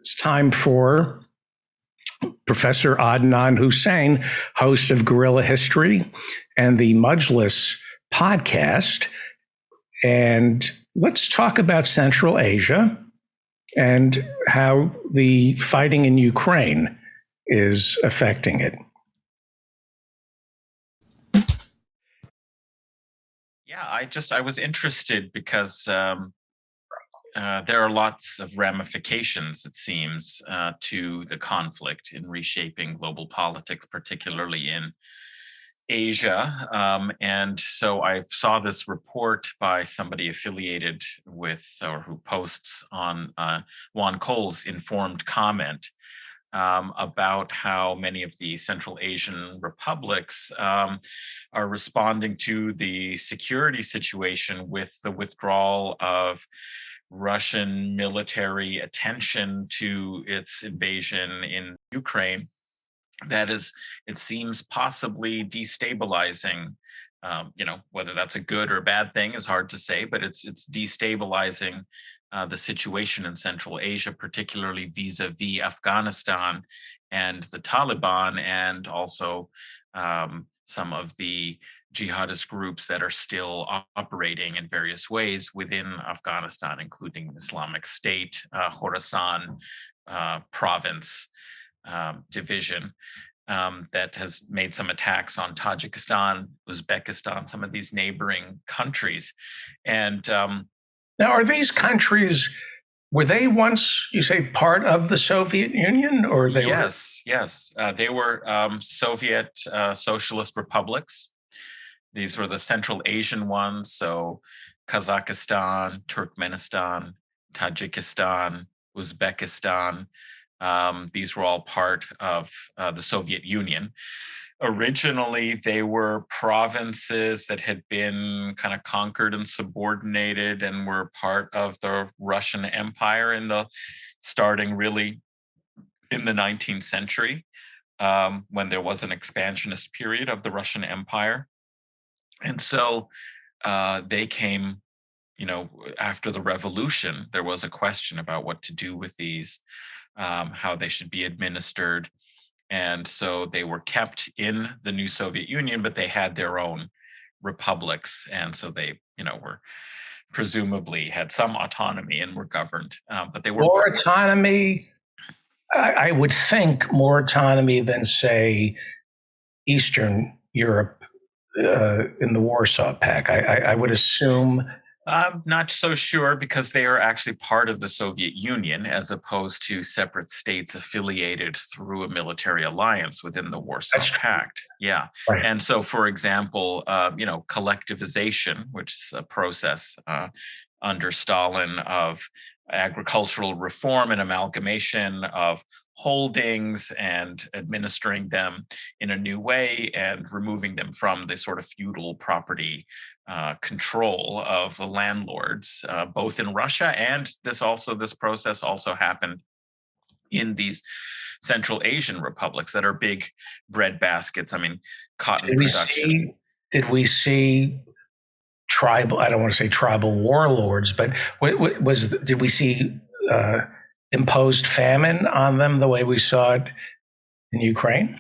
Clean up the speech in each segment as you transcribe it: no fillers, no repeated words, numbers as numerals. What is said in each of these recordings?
It's time for Professor Adnan Hussein, host of Guerrilla History and the Mujlis podcast. And let's talk about Central Asia and how the fighting in Ukraine is affecting it. Yeah, I was interested because there are lots of ramifications, it seems, to the conflict in reshaping global politics, particularly in Asia. And so I saw this report by somebody affiliated with or who posts on Juan Cole's Informed Comment about how many of the Central Asian republics are responding to the security situation with the withdrawal of Russian military attention to its invasion in Ukraine. That is, it seems, possibly destabilizing. Whether that's a good or bad thing is hard to say, but it's destabilizing the situation in Central Asia, particularly vis-a-vis Afghanistan and the Taliban, and also some of the jihadist groups that are still operating in various ways within Afghanistan, including Islamic State, Khorasan province division. That has made some attacks on Tajikistan, Uzbekistan, some of these neighboring countries. And now, are these countries, were they once, you say, part of the Soviet Union, or they yes, were? Yes. They were Soviet socialist republics. These were the Central Asian ones, so Kazakhstan, Turkmenistan, Tajikistan, Uzbekistan. These were all part of the Soviet Union. Originally, they were provinces that had been kind of conquered and subordinated and were part of the Russian Empire starting really in the 19th century, when there was an expansionist period of the Russian Empire. And so they came, after the revolution. There was a question about what to do with these, how they should be administered. And so they were kept in the new Soviet Union, but they had their own republics. And so they, were presumably had some autonomy and were governed, but they were more autonomy. I would think more autonomy than, say, Eastern Europe in the Warsaw Pact. I would assume. I'm not so sure, because they are actually part of the Soviet Union as opposed to separate states affiliated through a military alliance within the Warsaw Pact. Yeah. Right. And so, for example, collectivization, which is a process under Stalin of agricultural reform and amalgamation of holdings and administering them in a new way and removing them from the sort of feudal property control of the landlords, both in Russia, and this process also happened in these Central Asian republics that are big bread baskets. I mean, cotton production. Did we see tribal? I don't want to say tribal warlords, but did we see imposed famine on them the way we saw it in Ukraine?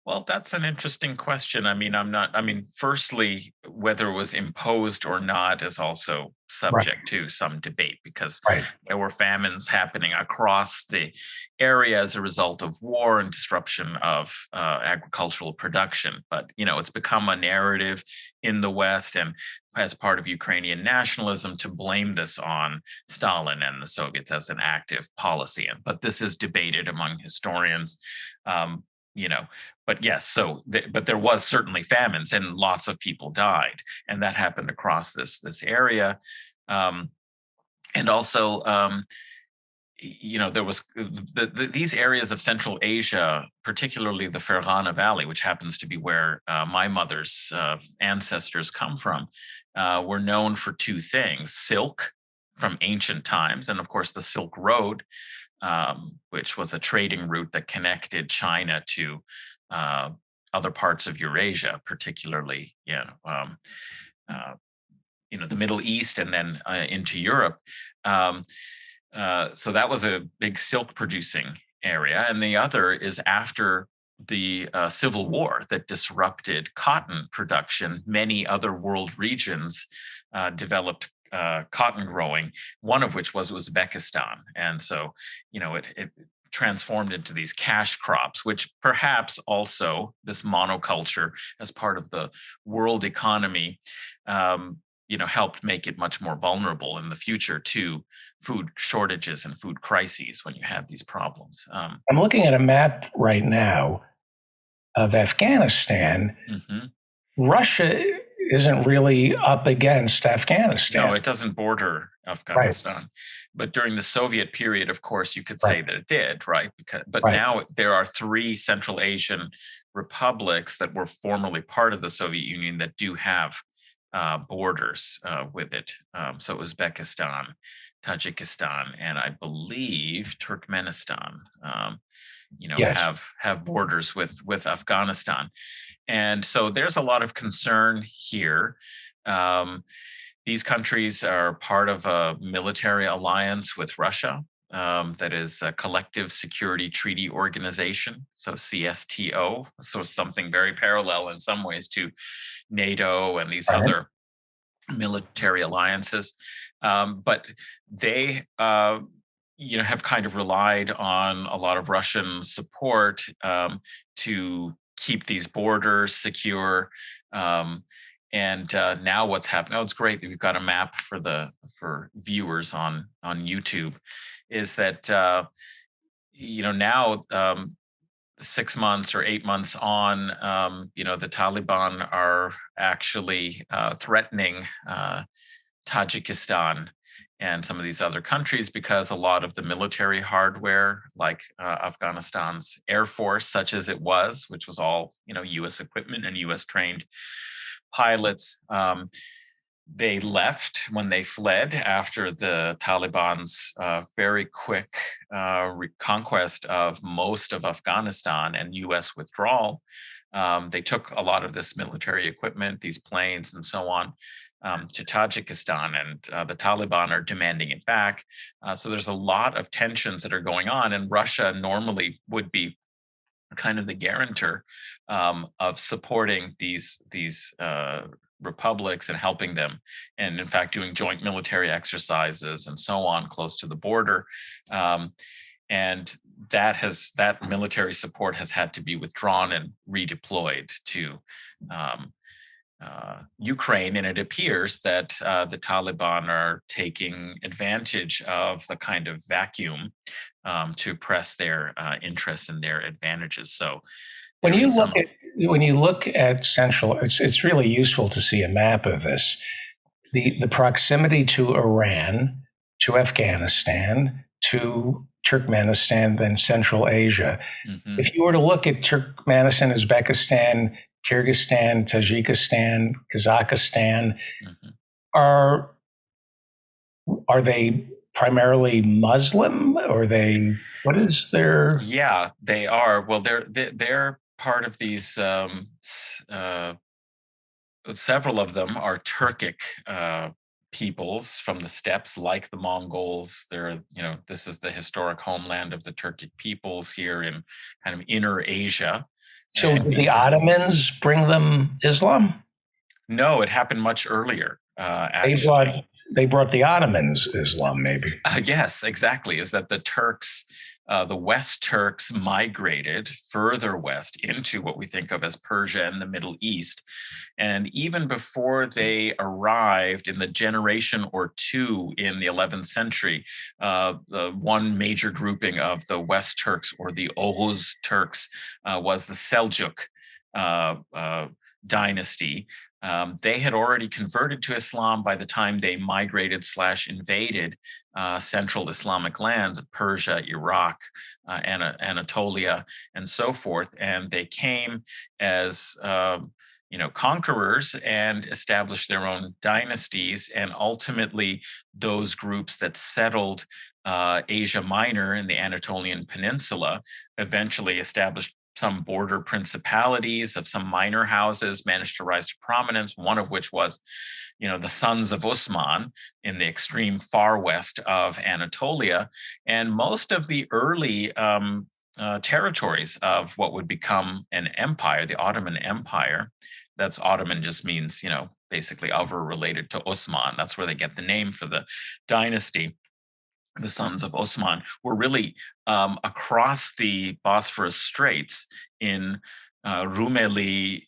Well, that's an interesting question. Firstly, whether it was imposed or not is also subject to some debate, because there were famines happening across the area as a result of war and disruption of agricultural production. But, it's become a narrative in the West and as part of Ukrainian nationalism to blame this on Stalin and the Soviets as an active policy. But this is debated among historians. But yes, but there was certainly famines and lots of people died, and that happened across this area. And also, there was these areas of Central Asia, particularly the Fergana Valley, which happens to be where my mother's ancestors come from, were known for two things: silk from ancient times, and of course the Silk Road, which was a trading route that connected China to other parts of Eurasia, particularly, the Middle East, and then into Europe. So that was a big silk producing area. And the other is after the Civil War that disrupted cotton production. Many other world regions developed cotton growing, one of which was Uzbekistan. And so, it transformed into these cash crops, which perhaps also this monoculture as part of the world economy, helped make it much more vulnerable in the future to food shortages and food crises when you have these problems. I'm looking at a map right now of Afghanistan. Mhm. Russia isn't really up against No, Afghanistan. it doesn't border Right, Afghanistan. But during the Soviet period, of course, you could right, say that it did, right? But right. now there are three Central Asian republics that were formerly part of the Soviet Union that do have borders with it. So Uzbekistan, Tajikistan, and I believe Turkmenistan. Yes. Have borders with Afghanistan, and so there's a lot of concern here. Um, these countries are part of a military alliance with Russia, that is a Collective Security Treaty Organization, so CSTO. So something very parallel in some ways to NATO and these Right. other military alliances. But they, have kind of relied on a lot of Russian support to keep these borders secure. Um, and now what's happening? Oh, it's great that we've got a map for viewers on YouTube. Is that now 6 months or 8 months on, the Taliban are actually threatening Tajikistan and some of these other countries because a lot of the military hardware, like Afghanistan's Air Force, such as it was, which was all U.S. equipment and U.S. trained pilots, they left when they fled after the Taliban's very quick conquest of most of Afghanistan and U.S. withdrawal. They took a lot of this military equipment, these planes, and so on, to Tajikistan, and the Taliban are demanding it back. So there's a lot of tensions that are going on, and Russia normally would be kind of the guarantor of supporting these republics and helping them, and in fact doing joint military exercises and so on close to the border. Um, and that military support has had to be withdrawn and redeployed to um, Ukraine, and it appears that the Taliban are taking advantage of the kind of vacuum to press their interests and their advantages. So When there is you look some. at when you look at Central, it's really useful to see a map of this. The proximity to Iran, to Afghanistan, to Turkmenistan, then Central Asia. Mhm, If you were to look at Turkmenistan, Uzbekistan, Kyrgyzstan, Tajikistan, Kazakhstan, mhm. are are they primarily Muslim? Or they what is their Yeah, they are. Well, they're part of these. Several of them are Turkic peoples from the steppes, like the Mongols. This is the historic homeland of the Turkic peoples here in kind of inner Asia, so and did the these are. Ottomans bring them Islam? No, it happened much earlier, They brought actually. they brought the Ottomans Islam, maybe. Yes, exactly. Is that the Turks, the West Turks migrated further west into what we think of as Persia and the Middle East. And even before they arrived in the generation or two in the 11th century, the one major grouping of the West Turks, or the Oghuz Turks, was the Seljuk dynasty. They had already converted to Islam by the time they migrated slash invaded central Islamic lands of Persia, Iraq, Anatolia, and so forth. And they came as conquerors and established their own dynasties. And ultimately, those groups that settled Asia Minor and the Anatolian Peninsula eventually established some border principalities of some minor houses managed to rise to prominence, one of which was, the sons of Usman in the extreme far west of Anatolia. And most of the early territories of what would become an empire, the Ottoman Empire. That's Ottoman just means, basically of or related to Osman. That's where they get the name for the dynasty. The sons of Osman were really across the Bosphorus Straits in Rumeli,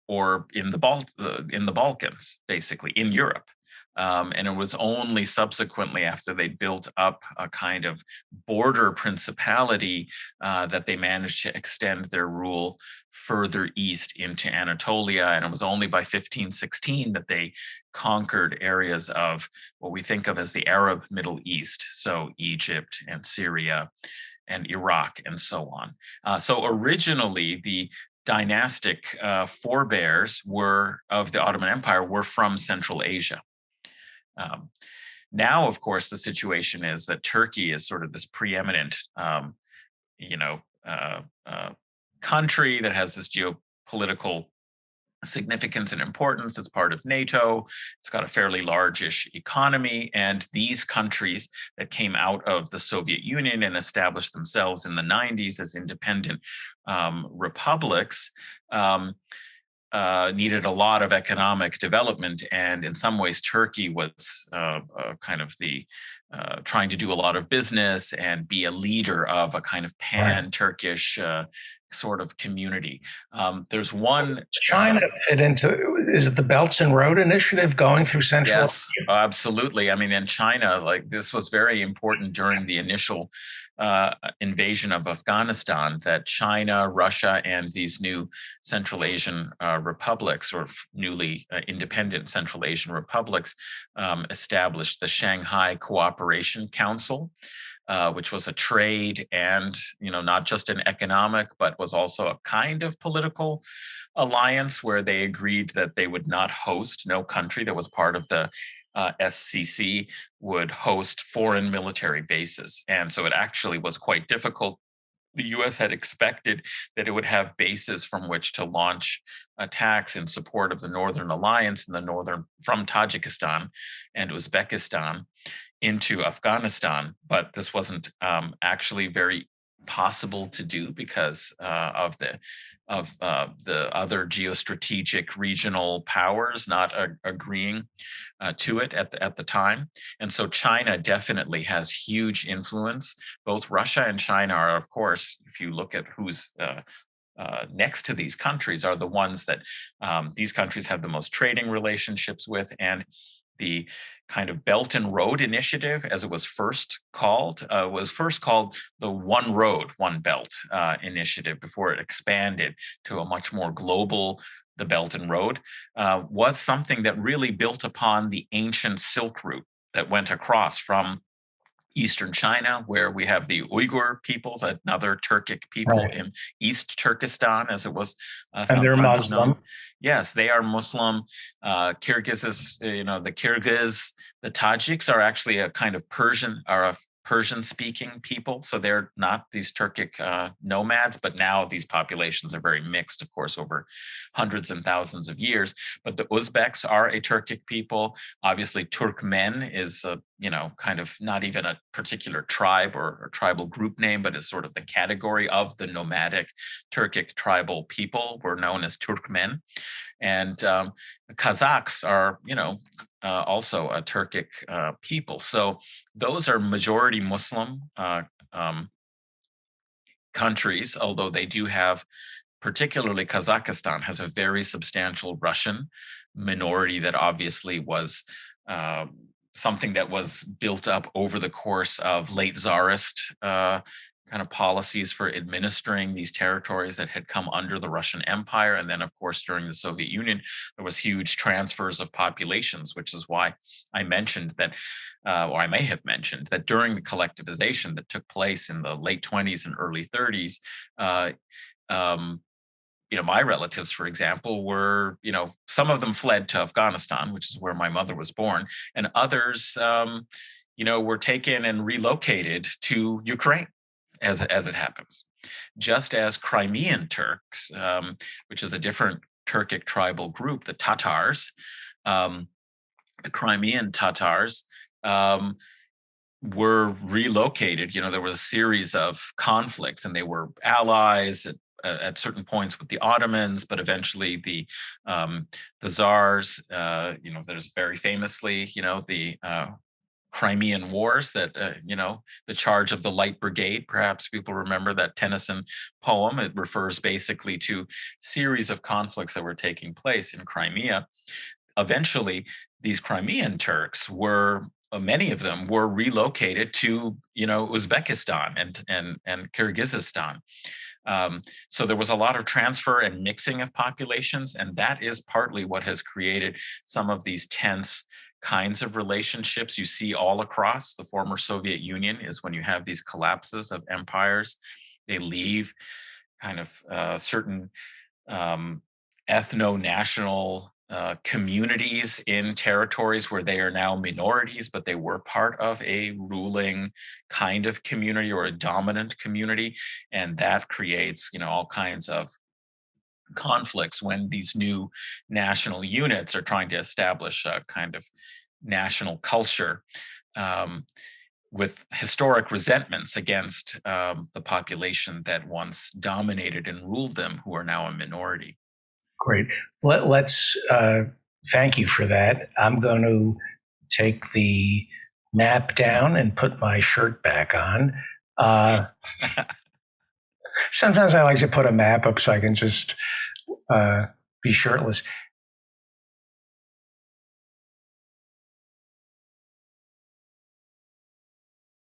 or in the Balkans, basically in Europe. And it was only subsequently, after they built up a kind of border principality, that they managed to extend their rule further east into Anatolia. And it was only by 1516 that they conquered areas of what we think of as the Arab Middle East, so Egypt and Syria and Iraq and so on. So originally, the dynastic forebears of the Ottoman Empire were from Central Asia. Now, of course, the situation is that Turkey is sort of this preeminent, you know, country that has this geopolitical significance and importance. It's part of NATO. It's got a fairly largish economy. And these countries that came out of the Soviet Union and established themselves in the 90s as independent republics needed a lot of economic development. And in some ways, Turkey was kind of the trying to do a lot of business and be a leader of a kind of pan-Turkish sort of community. There's one. China fit into, is it the Belts and Road Initiative going through Central? Yes, absolutely. I mean, in China, like this was very important during the initial invasion of Afghanistan, that China, Russia, and these new Central Asian republics, or newly independent Central Asian republics, established the Shanghai Cooperation Council, which was a trade and, not just an economic, but was also a kind of political alliance where they agreed that they would not host, no country that was part of the SCC would host foreign military bases. And so it actually was quite difficult. The US had expected that it would have bases from which to launch attacks in support of the Northern Alliance from Tajikistan and Uzbekistan into Afghanistan. But this wasn't actually very possible to do because of the other geostrategic regional powers not agreeing to it at the time. And so China definitely has huge influence. Both Russia and China are, of course, if you look at who's next to these countries, are the ones that these countries have the most trading relationships with. And the kind of Belt and Road Initiative, as it was first called the One Road, One Belt initiative before it expanded to a much more global, the Belt and Road, was something that really built upon the ancient Silk Route that went across from Eastern China, where we have the Uyghur peoples, another Turkic people in East Turkestan, as it was and they're Muslim. Known. Yes, they are Muslim. Kyrgyz is, the Kyrgyz, the Tajiks are actually a kind of Persian-speaking people, so they're not these Turkic nomads, but now these populations are very mixed, of course, over hundreds and thousands of years. But the Uzbeks are a Turkic people. Obviously, Turkmen is kind of not even a particular tribe or tribal group name, but is sort of the category of the nomadic Turkic tribal people. We're known as Turkmen. And Kazakhs are, also a Turkic people. So those are majority Muslim countries, although they do have, particularly Kazakhstan has a very substantial Russian minority that obviously was something that was built up over the course of late Tsarist kind of policies for administering these territories that had come under the Russian Empire. And then, of course, during the Soviet Union, there was huge transfers of populations, which is why I mentioned that, or I may have mentioned that during the collectivization that took place in the late 20s and early 30s, my relatives, for example, were, some of them fled to Afghanistan, which is where my mother was born, and others, were taken and relocated to Ukraine. as it happens. Just as Crimean Turks, which is a different Turkic tribal group, the Tatars, um, the Crimean Tatars, were relocated. There was a series of conflicts, and they were allies at certain points with the Ottomans, but eventually the Tsars. There's very famously, the Crimean Wars, that the charge of the Light Brigade. Perhaps people remember that Tennyson poem. It refers basically to series of conflicts that were taking place in Crimea. Eventually, these Crimean Turks were, many of them were relocated to Uzbekistan and Kyrgyzstan. So there was a lot of transfer and mixing of populations, and that is partly what has created some of these tense kinds of relationships you see all across the former Soviet Union. Is when you have these collapses of empires, they leave kind of certain ethno-national communities in territories where they are now minorities, but they were part of a ruling kind of community or a dominant community. And that creates, all kinds of conflicts when these new national units are trying to establish a kind of national culture, with historic resentments against the population that once dominated and ruled them, who are now a minority. Great. Let's thank you for that. I'm going to take the map down and put my shirt back on. Sometimes I like to put a map up so I can just be shirtless.